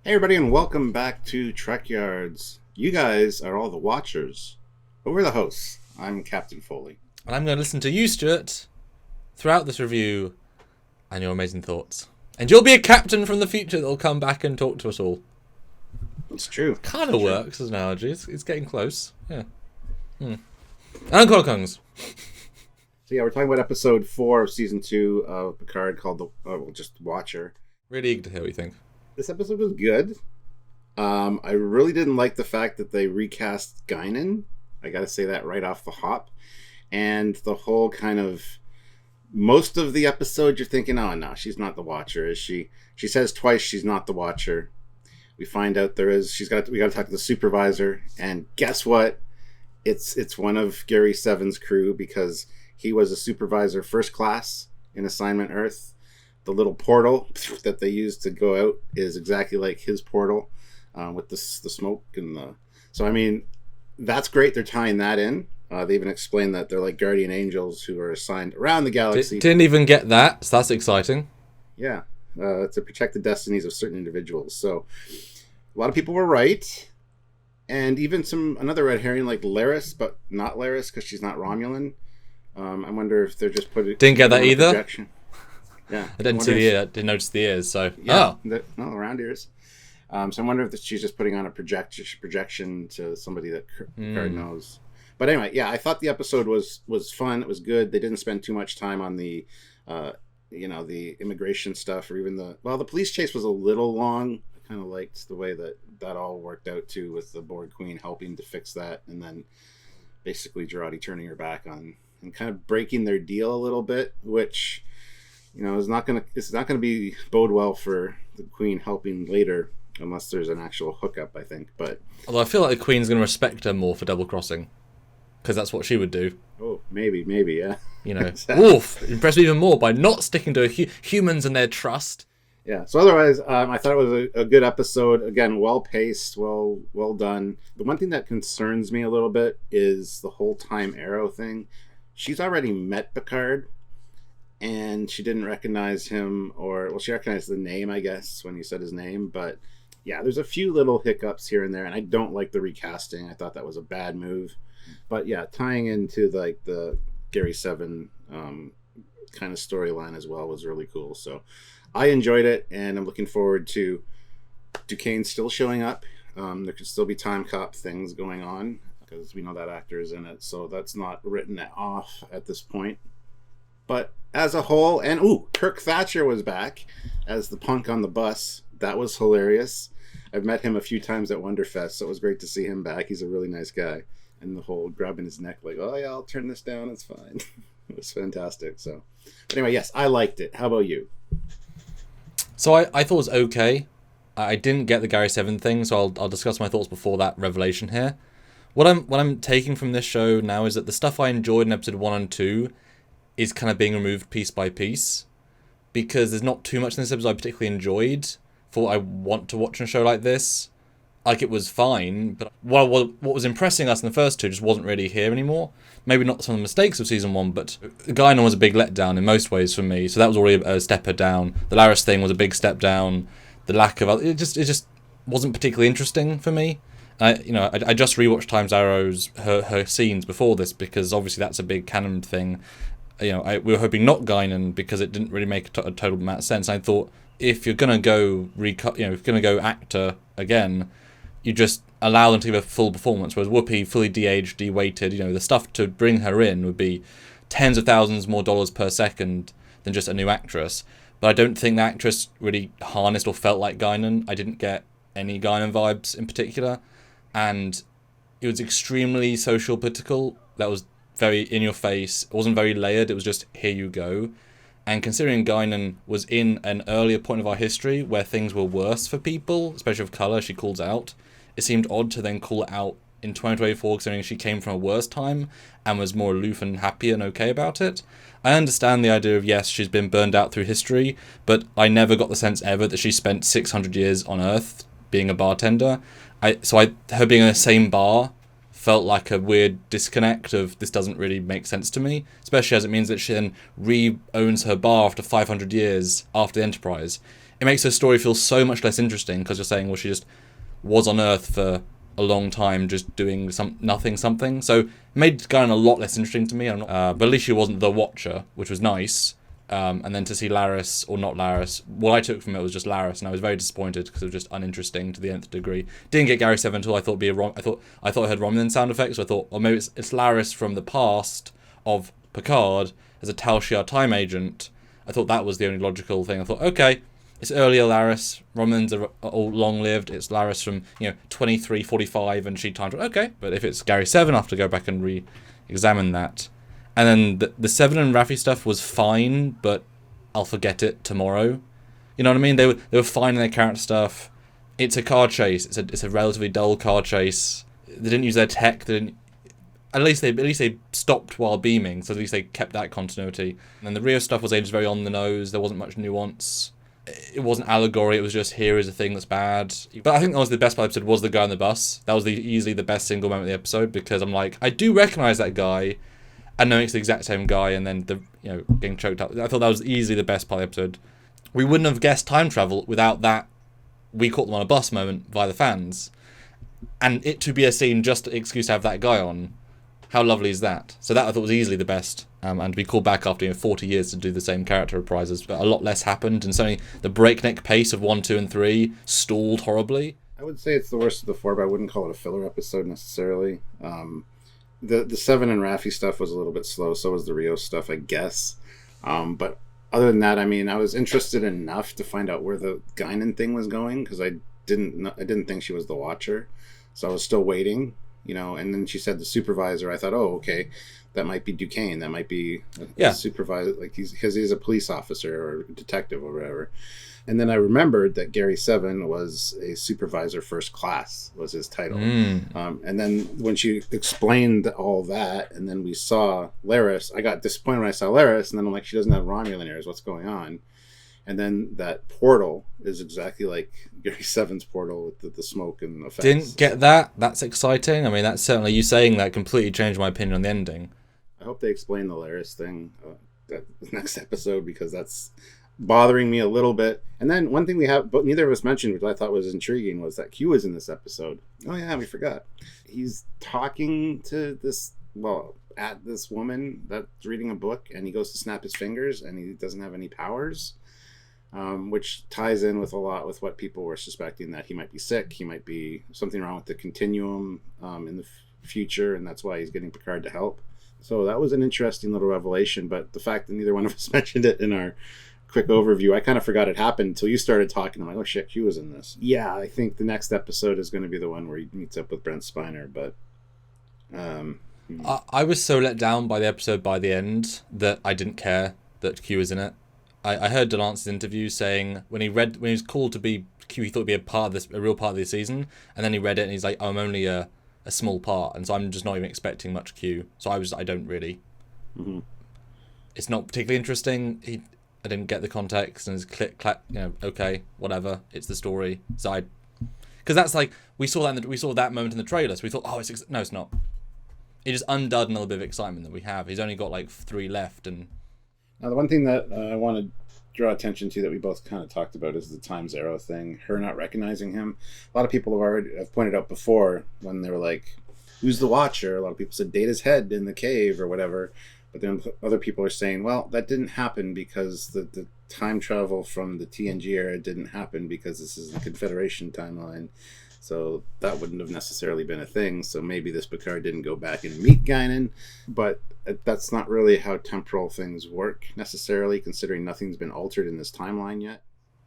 Hey everybody, and welcome back to Trekyards. You guys are all the watchers, but we're the hosts. I'm Captain Foley. And I'm going to listen to you, Stuart, throughout this review and your amazing thoughts. And you'll be a captain from the future that'll come back and talk to us all. It's true. Kind of works as an analogy. It's getting close. Yeah. And Kongs. So yeah, we're talking about episode 4 of season 2 of Picard called just Watcher. Really eager to hear what you think. This episode was good. I really didn't like the fact that they recast Guinan. I gotta say that right off the hop. And the whole kind of most of the episode, you're thinking, oh no, she's not the Watcher, is she? She says twice she's not the Watcher. We find out we got to talk to the supervisor, and guess what? It's one of Gary Seven's crew because he was a supervisor first class in Assignment Earth. The little portal that they use to go out is exactly like his portal, with the smoke and the. So I mean, that's great. They're tying that in. They even explain that they're like guardian angels who are assigned around the galaxy. Didn't even get that, so that's exciting. Yeah, to protect the destinies of certain individuals. So a lot of people were right, and even another red herring like Laris, but not Laris because she's not Romulan. I wonder if they're just putting. Didn't get that either. Projection. Yeah, I didn't see the ear. Didn't notice the ears. So yeah, no round ears. So I wonder if she's just putting on a projection to somebody that Picard knows. But anyway, yeah, I thought the episode was fun. It was good. They didn't spend too much time on the, the immigration stuff or even the police chase was a little long. I kind of liked the way that all worked out too, with the Borg Queen helping to fix that, and then basically Jurati turning her back on and kind of breaking their deal a little bit, which it's not gonna be bode well for the Queen helping later unless there's an actual hookup, I think. But although I feel like the Queen's going to respect her more for double crossing, because that's what she would do. Oh, maybe, yeah. Oof, impress me even more by not sticking to humans and their trust. Yeah. So otherwise, I thought it was a good episode. Again, well paced, well done. The one thing that concerns me a little bit is the whole Time Arrow thing. She's already met Picard, and she didn't recognize him, she recognized the name, I guess, when he said his name. But yeah, there's a few little hiccups here and there, and I don't like the recasting. I thought that was a bad move. But yeah, tying into like the Gary Seven kind of storyline as well was really cool. So I enjoyed it, and I'm looking forward to Duquesne still showing up. There could still be time cop things going on because we know that actor is in it, so that's not written off at this point. But as a whole, and Kirk Thatcher was back as the punk on the bus. That was hilarious. I've met him a few times at Wonderfest, so it was great to see him back. He's a really nice guy. And the whole grabbing his neck like, oh yeah, I'll turn this down, it's fine. It was fantastic. So, but anyway, yes, I liked it. How about you? So I thought it was okay. I didn't get the Gary Seven thing, so I'll discuss my thoughts before that revelation here. What I'm taking from this show now is that the stuff I enjoyed in episode 1 and 2 is kind of being removed piece by piece, because there's not too much in this episode I particularly enjoyed for what I want to watch in a show like this. Like, it was fine, but what was impressing us in the first two just wasn't really here anymore. Maybe not some of the mistakes of season 1, but Guinan was a big letdown in most ways for me, so that was already a step down. The Laris thing was a big step down. The lack of it just wasn't particularly interesting for me. I just rewatched Time's Arrows, her scenes before this, because obviously that's a big canon thing. We were hoping not Guinan because it didn't really make a total amount of sense. I thought if you're gonna go if you're gonna go actor again, you just allow them to give a full performance. Whereas Whoopi, fully de-aged, de-weighted, the stuff to bring her in would be tens of thousands more dollars per second than just a new actress. But I don't think the actress really harnessed or felt like Guinan. I didn't get any Guinan vibes in particular, and it was extremely social political. That was very in your face. It wasn't very layered. It was just, here you go. And considering Guinan was in an earlier point of our history where things were worse for people, especially of colour, she calls out, it seemed odd to then call it out in 2024, considering she came from a worse time and was more aloof and happy and okay about it. I understand the idea of, yes, she's been burned out through history, but I never got the sense ever that she spent 600 years on Earth being a bartender. Her being in the same bar felt like a weird disconnect of, this doesn't really make sense to me, especially as it means that she then re-owns her bar after 500 years after the Enterprise. it makes her story feel so much less interesting because you're saying, well, she just was on Earth for a long time just doing something. So it made Guinan a lot less interesting to me. But at least she wasn't the Watcher, which was nice. And then to see Laris, or not Laris, what I took from it was just Laris, and I was very disappointed because it was just uninteresting to the nth degree. Didn't get Gary 7 until I thought it'd be I thought I heard Romulan sound effects, so I thought, oh, maybe it's Laris from the past of Picard as a Tal Shiar time agent. I thought that was the only logical thing. I thought, okay, it's earlier Laris. Romulans are all long-lived. It's Laris from 2345, and she time traveled. Okay, but if it's Gary 7, I have to go back and re-examine that. And then the Seven and Raffi stuff was fine, but I'll forget it tomorrow. You know what I mean? They were fine in their character stuff. It's a car chase. It's a relatively dull car chase. They didn't use their tech. At least they stopped while beaming, so at least they kept that continuity. And then the Rio stuff was just very on the nose. There wasn't much nuance. It wasn't allegory. It was just, here is a thing that's bad. But I think that was the best part of the episode, was the guy on the bus. That was easily the best single moment of the episode, because I'm like, I do recognize that guy. And knowing it's the exact same guy, and then getting choked up. I thought that was easily the best part of the episode. We wouldn't have guessed time travel without that we caught them on a bus moment via the fans. And it to be a scene just an excuse to have that guy on. How lovely is that? So that I thought was easily the best. And to be called back after 40 years to do the same character reprises. But a lot less happened, and certainly the breakneck pace of 1, 2, and 3 stalled horribly. I would say it's the worst of the 4, but I wouldn't call it a filler episode necessarily. The Seven and Raffi stuff was a little bit slow. So was the Rio stuff, I guess. But other than that, I mean, I was interested enough to find out where the Guinan thing was going, because I didn't think she was the Watcher, so I was still waiting. And then she said the supervisor. I thought, oh, okay, that might be Duquesne. That might be a supervisor, because he's a police officer or detective or whatever. And then I remembered that Gary 7 was a supervisor first class, was his title. And then when she explained all that, and then we saw Laris, I got disappointed when I saw Laris, and then I'm like, she doesn't have Romulan ears. What's going on? And then that portal is exactly like Gary 7's portal with the smoke and the effects. Didn't get that. That's exciting. I mean, that's certainly, you saying that completely changed my opinion on the ending. I hope they explain the Laris thing that next episode, because that's bothering me a little bit. And then one thing we have, but neither of us mentioned, which I thought was intriguing, was that Q is in this episode. Oh yeah, we forgot. He's talking to at this woman that's reading a book, and he goes to snap his fingers, and he doesn't have any powers. Which ties in with a lot with what people were suspecting, that he might be sick, he might be something wrong with the continuum in the future, and that's why he's getting Picard to help. So that was an interesting little revelation, but the fact that neither one of us mentioned it in our quick overview, I kind of forgot it happened until you started talking. I'm like, oh shit, Q was in this. Yeah, I think the next episode is going to be the one where he meets up with Brent Spiner, but I was so let down by the episode by the end that I didn't care that Q was in it. I heard Delance's interview saying when he was called to be Q, he thought it'd be a real part of the season, and then he read it and he's like, oh, I'm only a small part, and so I'm just not even expecting much Q. So I don't really. Mm-hmm. It's not particularly interesting. I didn't get the context, and it's click clack. Okay, whatever. It's the story. So because that's like we saw that moment in the trailer. So we thought, oh, no, it's not. It just undone a little bit of excitement that we have. He's only got like 3 left, and. Now, the one thing that I want to draw attention to that we both kind of talked about is the Times Arrow thing, her not recognizing him. A lot of people have pointed out before when they were like, who's the Watcher? A lot of people said Data's head in the cave or whatever. But then other people are saying, well, that didn't happen because the time travel from the TNG era didn't happen because this is the Confederation timeline. So that wouldn't have necessarily been a thing. So maybe this Picard didn't go back and meet Guinan. But that's not really how temporal things work necessarily, considering nothing's been altered in this timeline yet.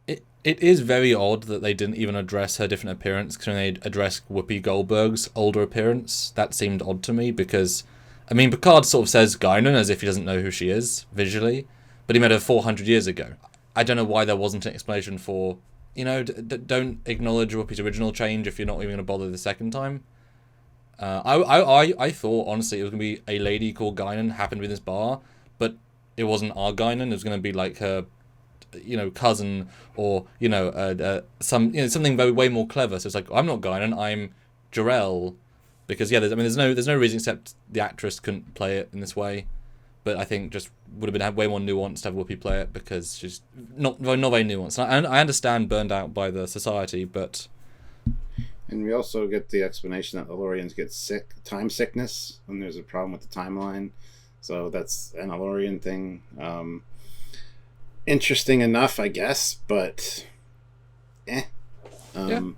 It is very odd that they didn't even address her different appearance, because when they addressed Whoopi Goldberg's older appearance, that seemed odd to me, because, I mean, Picard sort of says Guinan as if he doesn't know who she is, visually, but he met her 400 years ago. I don't know why there wasn't an explanation for, don't acknowledge Whoopi's original change if you're not even going to bother the second time. I thought, honestly, it was going to be a lady called Guinan happened to be in this bar, but it wasn't our Guinan. It was going to be like her, cousin, or, something way more clever. So it's like, I'm not Guinan, I'm Jarell. Because, there's no reason except the actress couldn't play it in this way. but I think just would have been way more nuanced to have Whoopi play it, because she's not very nuanced. And I understand burned out by the society, but... And we also get the explanation that Elorians get sick, time sickness, when there's a problem with the timeline. So that's an Elorian thing. Interesting enough, I guess, but yeah. No,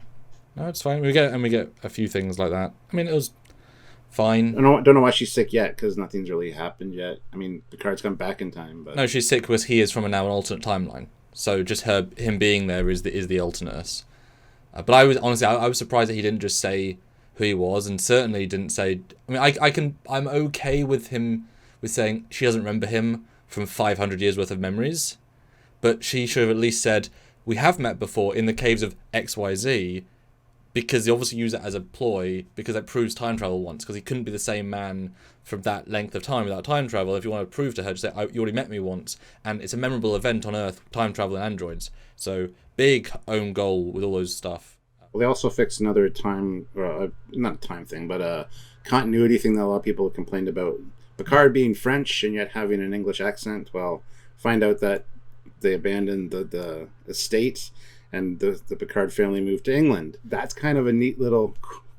it's fine. We get a few things like that. I mean, it was fine. I don't know why she's sick yet, because nothing's really happened yet. I mean, Picard's come back in time, but... No, she's sick because he is from an alternate timeline. So just him being there is the alternate. But I was surprised that he didn't just say who he was, and certainly didn't say... I mean, I'm okay with him with saying she doesn't remember him from 500 years worth of memories, but she should have at least said, we have met before in the caves of XYZ, because they obviously use it as a ploy, because it proves time travel once, because he couldn't be the same man from that length of time without time travel. If you want to prove to her, just say, you already met me once, and it's a memorable event on Earth, time travel and androids. So, big own goal with all those stuff. Well, they also fixed another time, not a time thing, but a continuity thing that a lot of people have complained about. Picard being French and yet having an English accent. Well, find out that they abandoned the estate, and the Picard family moved to England. That's kind of a neat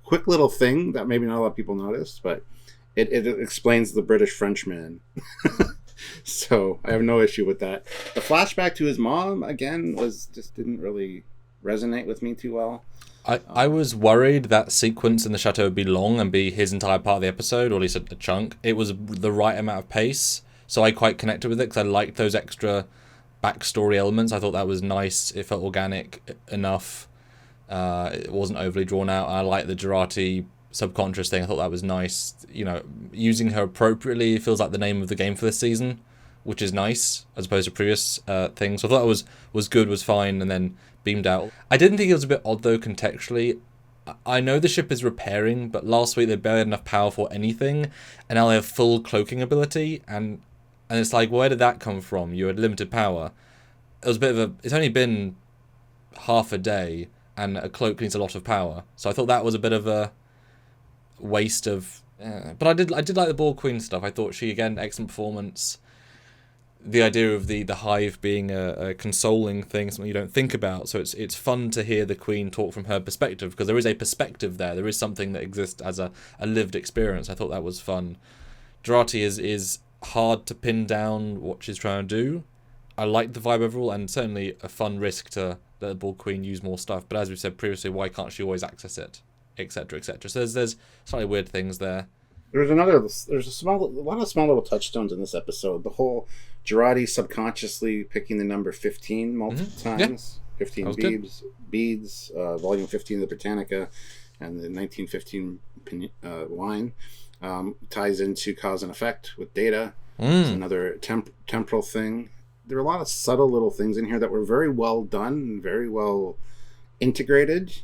quick little thing that maybe not a lot of people noticed, but it explains the British Frenchman. So I have no issue with that. The flashback to his mom, again, didn't really resonate with me too well. I was worried that sequence in the chateau would be long and be his entire part of the episode, or at least a chunk. It was the right amount of pace, so I quite connected with it, because I liked those extra backstory elements. I thought that was nice. It felt organic enough. It wasn't overly drawn out. I liked the Jurati subconscious thing. I thought that was nice. Using her appropriately feels like the name of the game for this season, which is nice, as opposed to previous things. So I thought it was good, was fine, and then beamed out. I didn't think it was a bit odd, though, contextually. I know the ship is repairing, but last week they barely had enough power for anything, and now they have full cloaking ability, and it's like, where did that come from? You had limited power. It was a bit of it's only been half a day, and a cloak needs a lot of power. So I thought that was a bit of a waste of... But I did like the Borg Queen stuff. I thought she, again, excellent performance. The idea of the hive being a consoling thing, something you don't think about. So it's fun to hear the Queen talk from her perspective, because there is a perspective there. There is something that exists as a lived experience. I thought that was fun. Jurati is hard to pin down what she's trying to do. I like the vibe overall, and certainly a fun risk to let the Borg Queen use more stuff. But as we said previously, why can't she always access it, etc., etc. So there's slightly weird things there. There's a lot of small little touchstones in this episode. The whole Jurati subconsciously picking the number 15 multiple times. Yeah. 15 beads, volume 15 of the Britannica, and the 1915 line. Ties into cause and effect with Data. It's another temporal thing. There are a lot of subtle little things in here that were very well done and very well integrated,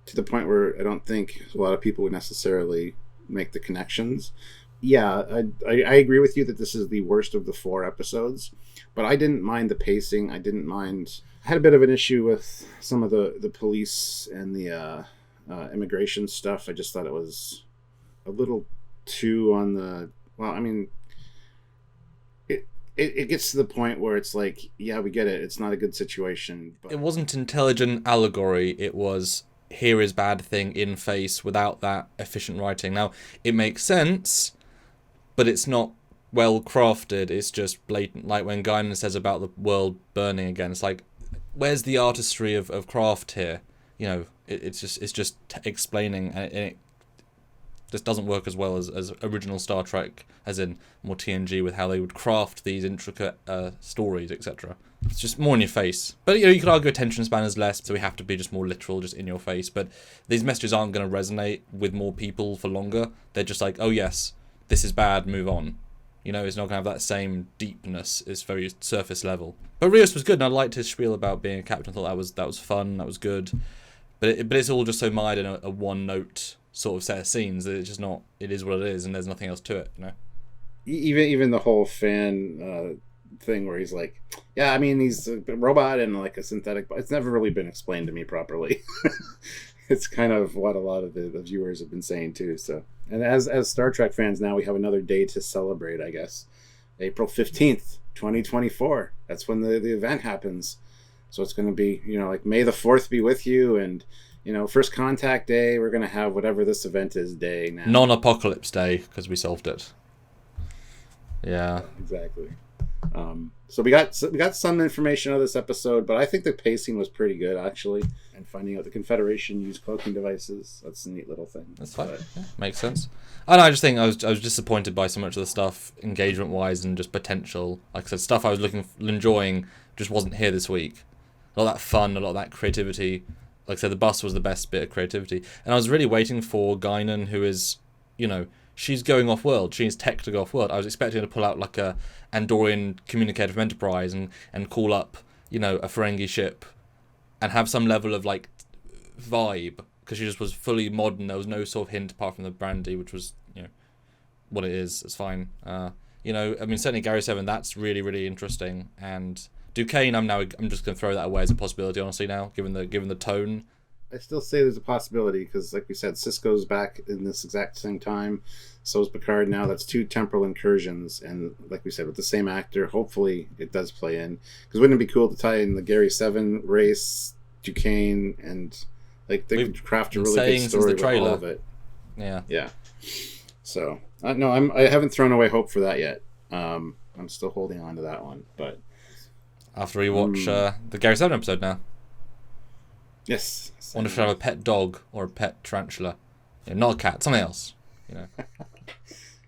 to the point where I don't think a lot of people would necessarily make the connections. Yeah, I agree with you that this is the worst of the 4 episodes, but I didn't mind the pacing. I had a bit of an issue with some of the police and the immigration stuff. I just thought it was a little too on the... Well, I mean, it gets to the point where it's like, yeah, we get it. It's not a good situation. But... It wasn't intelligent allegory. It was, here is bad thing in face, without that efficient writing. Now, it makes sense, but it's not well crafted. It's just blatant. Like when Guinan says about the world burning again, it's like, where's the artistry of craft here? It's just explaining, and it just doesn't work as well as original Star Trek, as in more TNG, with how they would craft these intricate stories, etc. It's just more in your face. But you could argue attention span is less, so we have to be just more literal, just in your face. But these messages aren't going to resonate with more people for longer. They're just like, oh yes, this is bad, move on. It's not going to have that same deepness. It's very surface level. But Rios was good, and I liked his spiel about being a captain. I thought that was fun, that was good. But it's all just so mired in a one-note sort of set of scenes that it's just not... It is what it is, and there's nothing else to it, Even the whole fan thing where he's like, yeah, I mean, he's a robot and like a synthetic... It's never really been explained to me properly. It's kind of what a lot of the viewers have been saying too. So, and as Star Trek fans now, we have another day to celebrate, I guess. April 15th, 2024. That's when the event happens. So it's going to be, like May the 4th be with you, and first contact day, we're going to have whatever this event is day now. Non-apocalypse day, because we solved it. Yeah. Exactly. So we got some information out of this episode, but I think the pacing was pretty good, actually. And finding out the Confederation used cloaking devices, that's a neat little thing. That's fine. Yeah, makes sense. I just think I was disappointed by so much of the stuff, engagement-wise, and just potential. Like I said, stuff I was enjoying just wasn't here this week. A lot of that fun, a lot of that creativity. Like I said, the bus was the best bit of creativity. And I was really waiting for Guinan, who is, she's going off-world. She's tech to go off-world. I was expecting her to pull out like a Andorian communicator from Enterprise and call up, a Ferengi ship and have some level of, like, vibe. Because she just was fully modern. There was no sort of hint apart from the brandy, which was, what it is. It's fine. Certainly Gary 7, that's really, really interesting. And Duquesne, I'm just going to throw that away as a possibility, honestly, now, given the tone. I still say there's a possibility because, like we said, Cisco's back in this exact same time. So is Picard now. That's 2 temporal incursions. And like we said, with the same actor, hopefully it does play in. Because wouldn't it be cool to tie in the Gary 7 race, Duquesne, and like they could craft a really good story with all of it. Yeah. Yeah. So, no, I haven't thrown away hope for that yet. I'm still holding on to that one. But after we watch the Gary 7 episode now. Yes. I wonder if she'll have a pet dog or a pet tarantula. Not a cat, something else.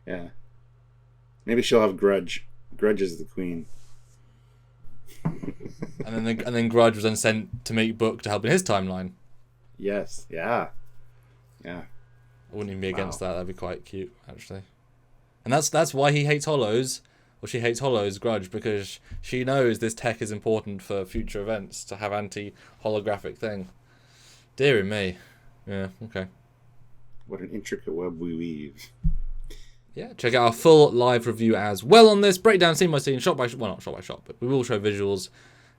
Yeah. Maybe she'll have Grudge. Grudge is the queen. and then Grudge was then sent to meet Book to help in his timeline. Yes. Yeah. Yeah. I wouldn't even be against that. That'd be quite cute, actually. And that's why he hates Hollows. Or she hates Hollows, Grudge, because she knows this tech is important for future events to have anti-holographic thing. Dear me. Yeah, okay. What an intricate web we weave. Yeah, check out our full live review as well on this. Breakdown scene by scene, shot by shot. Well, not shot by shot, but we will show visuals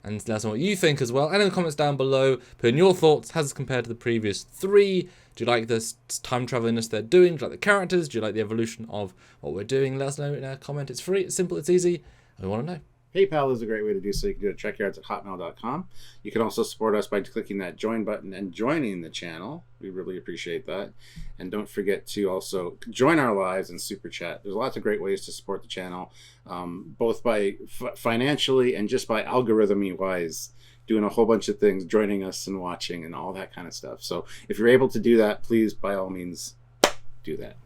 and let us know what you think as well. And in the comments down below, put in your thoughts. How does it compare to the previous 3? Do you like this time traveliness they're doing? Do you like the characters? Do you like the evolution of what we're doing? Let us know in a comment. It's free, it's simple, it's easy. And we want to know. PayPal is a great way to do so. You can do it at trekyards@hotmail.com. You can also support us by clicking that join button and joining the channel. We really appreciate that. And don't forget to also join our lives and super chat. There's lots of great ways to support the channel, both by financially and just by algorithm wise, doing a whole bunch of things, joining us and watching and all that kind of stuff. So if you're able to do that, please, by all means, do that.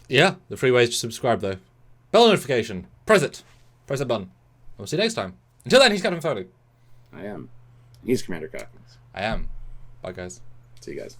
Yeah, the free ways to subscribe, though. Bell notification. Press it. Press that button. We'll see you next time. Until then, he's Captain Foley. I am. He's Commander Cockins. I am. Bye, guys. See you guys.